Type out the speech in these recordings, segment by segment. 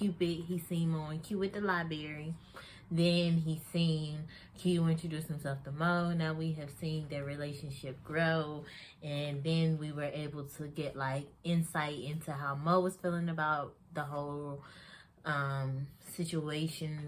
Cupid. He seen Mo and Q at the library. Then he seen Q introduce himself to Mo. Now we have seen their relationship grow. And then we were able to get like insight into how Mo was feeling about the whole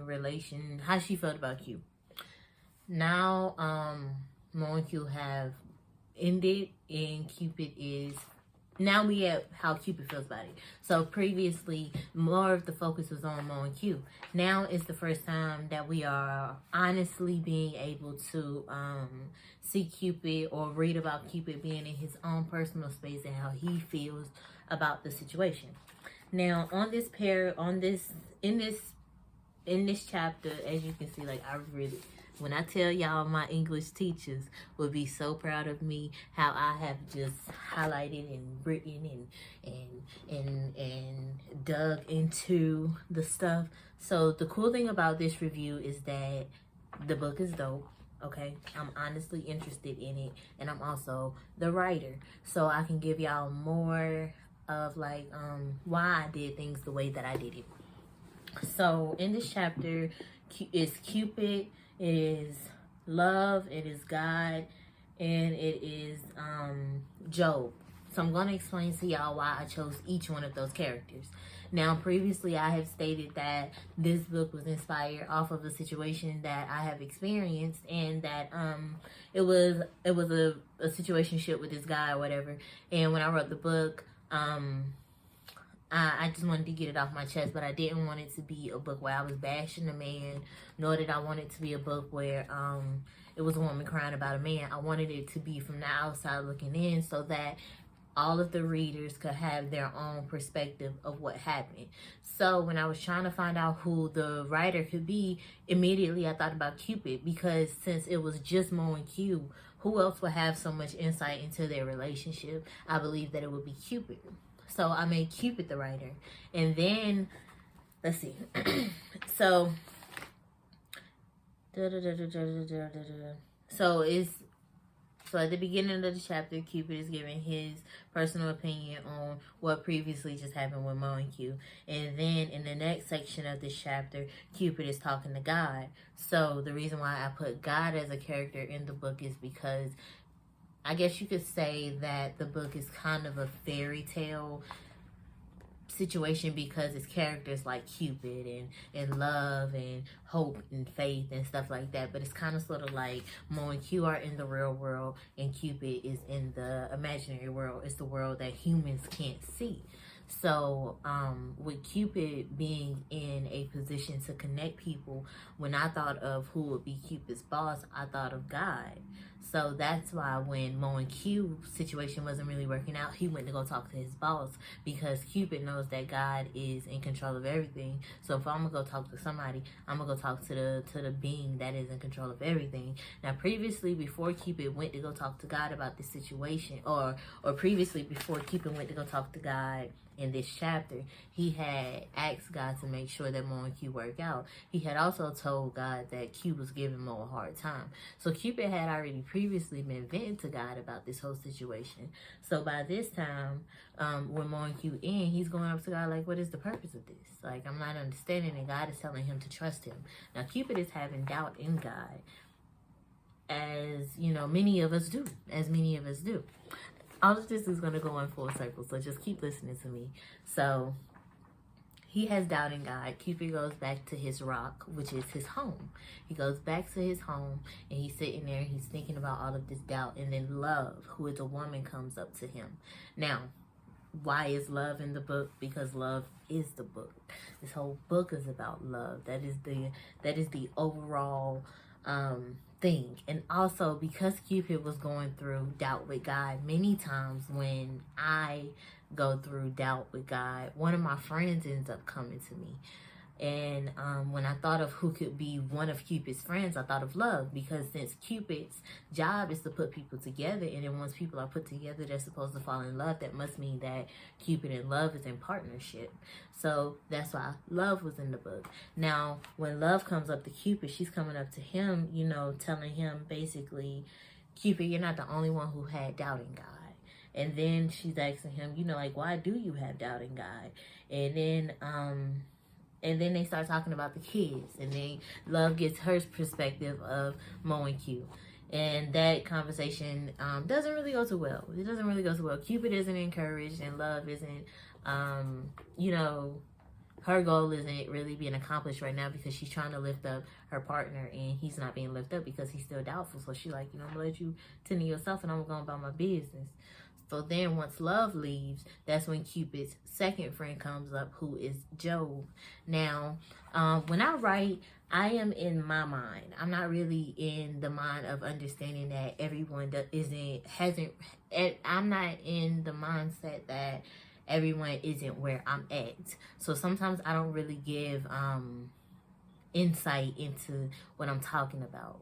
relation, how she felt about Q. Now Mo and Q have ended, and Cupid is now we have how Cupid feels about it. So previously, more of the focus was on Mo and Q. Now is the first time that we are honestly being able to see Cupid or read about Cupid being in his own personal space and how he feels about the situation. Now, in this chapter, as you can see, like when I tell y'all, my English teachers would be so proud of me how I have just highlighted and written and dug into the stuff. So the cool thing about this review is that the book is dope. Okay, I'm honestly interested in it, and I'm also the writer, so I can give y'all more of like why I did things the way that I did it. So in this chapter is Cupid, it is love, it is God, and it is Job. So I'm going to explain to y'all why I chose each one of those characters. Now, previously I have stated that this book was inspired off of a situation that I have experienced, and that it was a situationship with this guy or whatever. And when I wrote the book, I just wanted to get it off my chest, but I didn't want it to be a book where I was bashing a man, nor did I want it to be a book where it was a woman crying about a man. I wanted it to be from the outside looking in, so that all of the readers could have their own perspective of what happened. So when I was trying to find out who the writer could be, immediately I thought about Cupid, because since it was just Mo and Q, who else would have so much insight into their relationship? I believe that it would be Cupid. So I made Cupid the writer. And then, let's see. So, so at the beginning of the chapter, Cupid is giving his personal opinion on what previously just happened with Mo and Q. And then in the next section of this chapter, Cupid is talking to God. So the reason why I put God as a character in the book is because I guess you could say that the book is kind of a fairy tale situation, because it's characters like Cupid and love and hope and faith and stuff like that. But it's kind of sort of like Mo and Q are in the real world, and Cupid is in the imaginary world. It's the world that humans can't see. So with Cupid being in a position to connect people, when I thought of who would be Cupid's boss, I thought of God. So that's why when Mo and Q situation wasn't really working out, he went to go talk to his boss, because Cupid knows that God is in control of everything. So if I'm gonna go talk to somebody, I'm gonna go talk to the being that is in control of everything. Now, previously, before Cupid went to go talk to God about this situation, or previously before Cupid went to go talk to God in this chapter, he had asked God to make sure that Mo and Q work out. He had also told God that Q was giving Mo a hard time. So Cupid had already previously been venting to God about this whole situation. So by this time, when Mo and Q in, he's going up to God like, what is the purpose of this? Like, I'm not understanding, and God is telling him to trust him. Now, Cupid is having doubt in God, as you know, many of us do. All of this is going to go in full circle, so just keep listening to me. So he has doubt in God. Cupid goes back to his rock, which is his home. He goes back to his home, and he's sitting there, he's thinking about all of this doubt. And then Love, who is a woman, comes up to him. Now, why is Love in the book? Because love is the book. This whole book is about love. That is the overall thing. And also, because Cupid was going through doubt with God, many times when I go through doubt with God, one of my friends ends up coming to me. And when I thought of who could be one of Cupid's friends, I thought of Love, because since Cupid's job is to put people together, and then once people are put together, they're supposed to fall in love. That must mean that Cupid and Love is in partnership. So that's why Love was in the book. Now, when Love comes up to Cupid, she's coming up to him, you know, telling him basically, Cupid, you're not the only one who had doubt in God. And then she's asking him, you know, like, why do you have doubt in God? And then And then they start talking about the kids, and then Love gets her perspective of Mo and Q. And that conversation doesn't really go too well. It doesn't really go too well. Cupid isn't encouraged, and Love isn't, you know, her goal isn't really being accomplished right now because she's trying to lift up her partner, and he's not being lifted up because he's still doubtful. So she's like, you know, I'm gonna let you tend to yourself, and I'm going about my business. So then once Love leaves, that's when Cupid's second friend comes up, who is Job. Now, when I write, I am in my mind. I'm not really in the mind of understanding that everyone I'm not in the mindset that everyone isn't where I'm at. So sometimes I don't really give insight into what I'm talking about.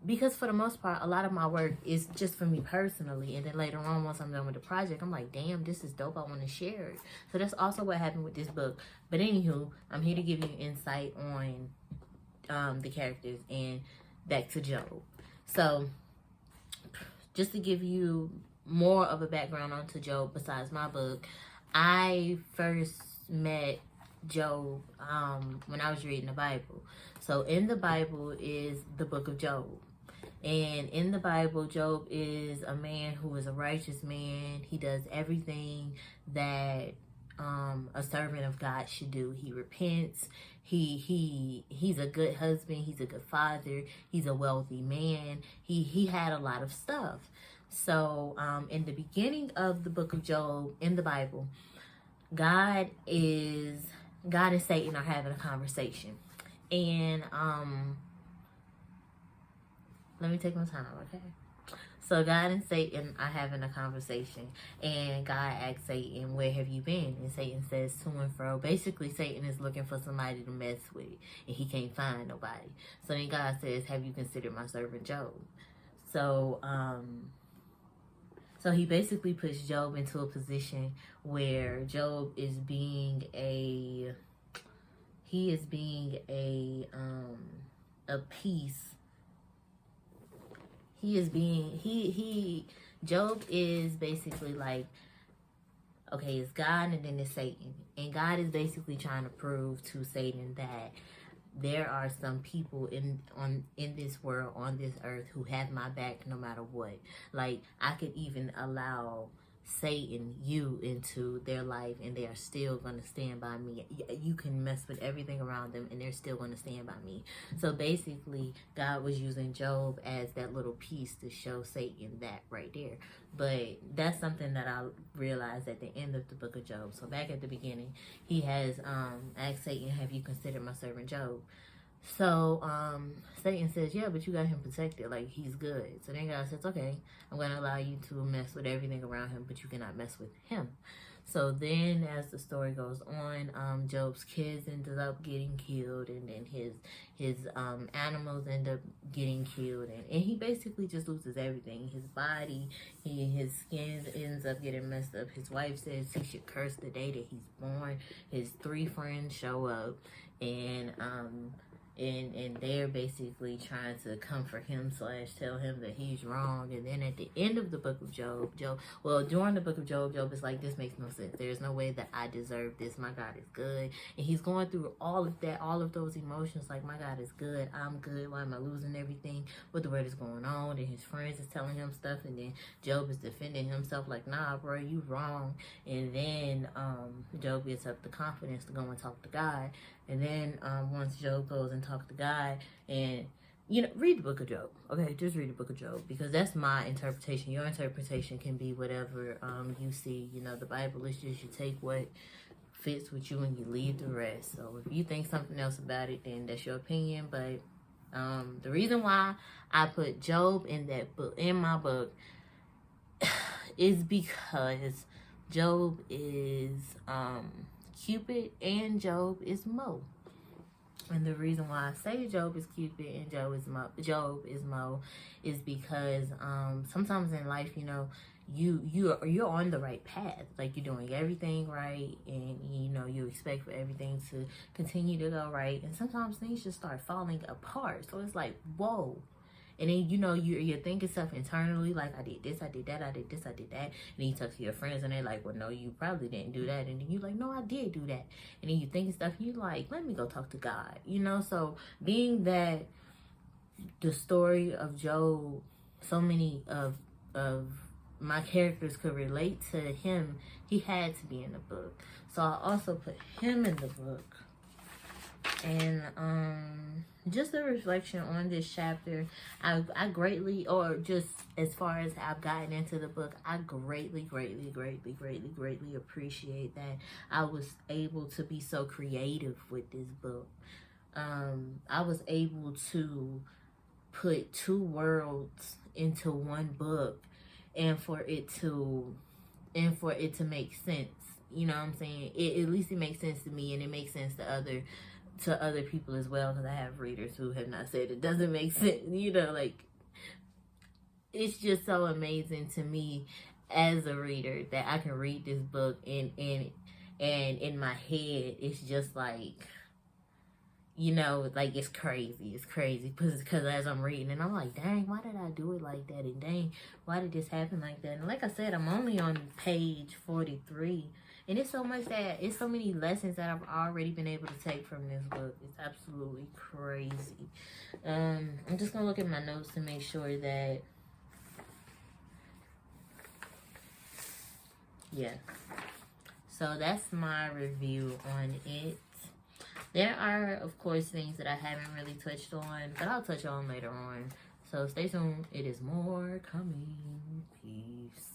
Because for the most part, a lot of my work is just for me personally. And then later on, once I'm done with the project, I'm like, damn, this is dope. I want to share it. So that's also what happened with this book. But anywho, I'm here to give you insight on the characters and back to Job. So just to give you more of a background onto Job besides my book, I first met Job when I was reading the Bible. So in the Bible is the book of Job. And in the Bible, Job is a man who is a righteous man. He does everything that a servant of God should do. He repents. He's a good husband. He's a good father. He's a wealthy man. He had a lot of stuff. So in the beginning of the book of Job in the Bible, God and Satan are having a conversation. And let me take my time, okay? So God and Satan are having a conversation, and God asks Satan, where have you been? And Satan says, to and fro. Basically, Satan is looking for somebody to mess with, and he can't find nobody. So then God says, have you considered my servant Job? So he basically puts Job into a position where Job is being a piece. Job is basically like, okay, it's God and then it's Satan. And God is basically trying to prove to Satan that there are some people in this world, on this earth, who have my back no matter what. Like, I could even allow Satan, you, into their life, and they are still going to stand by me. You can mess with everything around them, and they're still going to stand by me. So basically, God was using Job as that little piece to show Satan that right there. But that's something that I realized at the end of the book of Job. So back at the beginning, he has asked Satan, have you considered my servant Job? So Satan says, yeah, but you got him protected, like he's good. So then God says, okay, I'm going to allow you to mess with everything around him, but you cannot mess with him. So then as the story goes on, Job's kids ended up getting killed, and then his animals end up getting killed, and he basically just loses everything. His body, his skin ends up getting messed up. His wife says he should curse the day that he's born. His 3 friends show up, and they're basically trying to comfort him / tell him that he's wrong. And then at the end of the book of Job, during the book of Job is like, this makes no sense. There's no way that I deserve this. My God is good. And he's going through all of that, all of those emotions, like, my God is good. I'm good. Why am I losing everything? What the word is going on? And his friends is telling him stuff, and then Job is defending himself like, nah, bro, you wrong. And then Job gets up the confidence to go and talk to God. And then once Job goes and talks to God, and, you know, read the book of Job. Okay, just read the book of Job, because that's my interpretation. Your interpretation can be whatever you see. You know, the Bible is just, you take what fits with you and you leave the rest. So if you think something else about it, then that's your opinion. But the reason why I put Job in that book, in my book, is because Job is Cupid and Job is Mo. And the reason why I say Job is Cupid and Job is Mo is because sometimes in life, you know, you're on the right path. Like, you're doing everything right, and you know, you expect for everything to continue to go right, and sometimes things just start falling apart. So it's like, whoa. And then, you know, you're thinking stuff internally, like, I did this, I did that, I did this, I did that. And then you talk to your friends and they're like, well, no, you probably didn't do that. And then you're like, no, I did do that. And then you thinking stuff and you're like, let me go talk to God, you know? So being that the story of Job, so many of my characters could relate to him, he had to be in the book. So I also put him in the book. And just a reflection on this chapter, I greatly, or just as far as I've gotten into the book, I greatly appreciate that I was able to be so creative with this book. I was able to put two worlds into one book, and for it to make sense. You know what I'm saying? At least it makes sense to me, and it makes sense to other people as well, because I have readers who have not said it doesn't make sense. You know, like, it's just so amazing to me as a reader that I can read this book and in my head it's just like, you know, like, it's crazy because as I'm reading and I'm like, dang, why did I do it like that, and dang, why did this happen like that? And like I said, I'm only on page 43. And it's so many lessons that I've already been able to take from this book. It's absolutely crazy. I'm just going to look at my notes to make sure that, yeah. So that's my review on it. There are, of course, things that I haven't really touched on, but I'll touch on later on. So stay tuned. It is more coming. Peace.